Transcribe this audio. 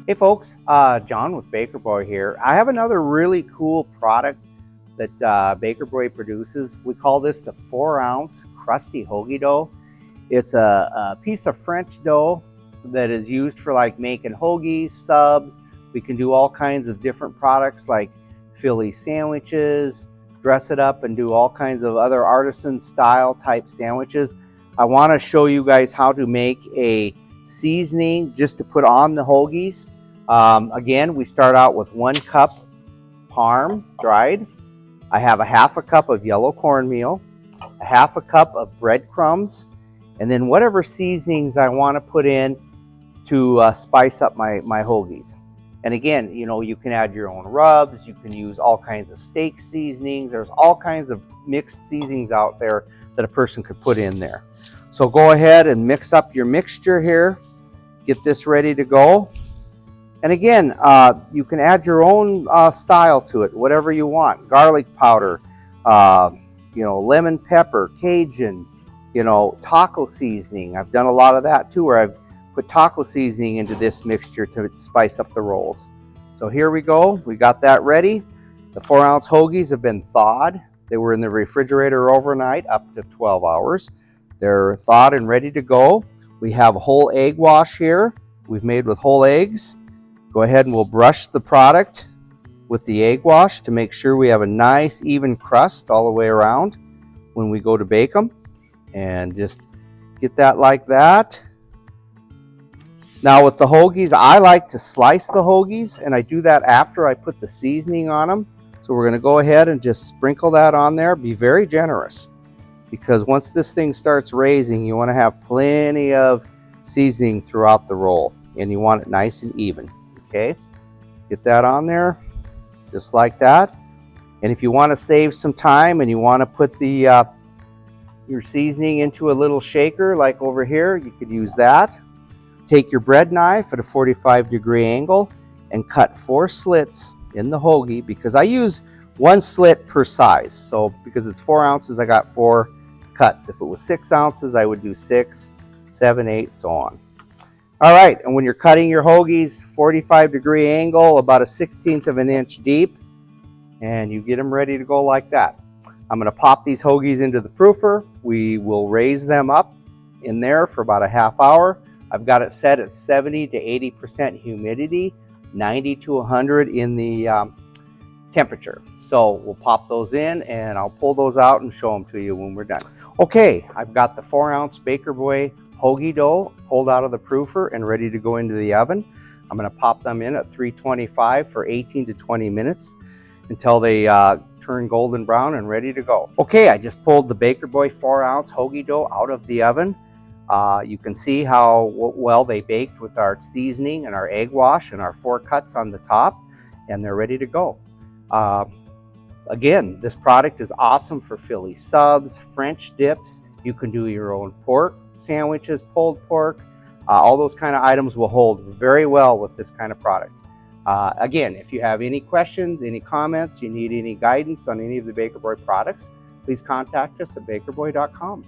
Hey folks, John with Baker Boy here. I have another really cool product that Baker Boy produces. We call this the 4-ounce Crusty Hoagie dough. It's a piece of French dough that is used for like making hoagies, subs. We can do all kinds of different products like Philly sandwiches, dress it up and do all kinds of other artisan style type sandwiches. I want to show you guys how to make a seasoning just to put on the hoagies. Again, we start out with 1 cup parm dried. I have a half a cup of yellow cornmeal, a half a cup of breadcrumbs, and then whatever seasonings I want to put in to spice up my hoagies. And again, you know, you can add your own rubs, you can use all kinds of steak seasonings. There's all kinds of mixed seasonings out there that a person could put in there. So go ahead and mix up your mixture here. Get this ready to go. And again, you can add your own style to it, whatever you want. Garlic powder, you know, lemon pepper, Cajun, you know, taco seasoning. I've done a lot of that too, where I've put taco seasoning into this mixture to spice up the rolls. So here we go. We got that ready. The 4-ounce hoagies have been thawed. They were in the refrigerator overnight, up to 12 hours. They're thawed and ready to go. We have a whole egg wash here. We've made with whole eggs. Go ahead and we'll brush the product with the egg wash to make sure we have a nice even crust all the way around when we go to bake them. And just get that like that. Now with the hoagies, I like to slice the hoagies, and I do that after I put the seasoning on them. So we're going to go ahead and just sprinkle that on there. Be very generous, because once this thing starts raising, you want to have plenty of seasoning throughout the roll, and you want it nice and even. Okay, get that on there just like that. And if you want to save some time and you want to put the your seasoning into a little shaker like over here, you could use that. Take your bread knife at a 45-degree angle and cut 4 slits in the hoagie, because I use 1 slit per size. So because it's 4 ounces, I got 4 cuts. If it was 6 ounces, I would do 6, 7, 8, so on. All right, and when you're cutting your hoagies, 45-degree angle, about a 1/16 of an inch deep, and you get them ready to go like that. I'm going to pop these hoagies into the proofer. We will raise them up in there for about a half hour. I've got it set at 70 to 80% humidity, 90 to 100 in the temperature. So we'll pop those in, and I'll pull those out and show them to you when we're done. Okay, I've got the 4-ounce Baker Boy hoagie dough pulled out of the proofer and ready to go into the oven. I'm going to pop them in at 325 for 18 to 20 minutes until they turn golden brown and ready to go. Okay, I just pulled the Baker Boy 4-ounce hoagie dough out of the oven. You can see how well they baked with our seasoning and our egg wash and our 4 cuts on the top, and they're ready to go. Again, this product is awesome for Philly subs, French dips. You can do your own pork sandwiches, pulled pork. All those kind of items will hold very well with this kind of product. Again, if you have any questions, any comments, you need any guidance on any of the Baker Boy products, please contact us at bakerboy.com.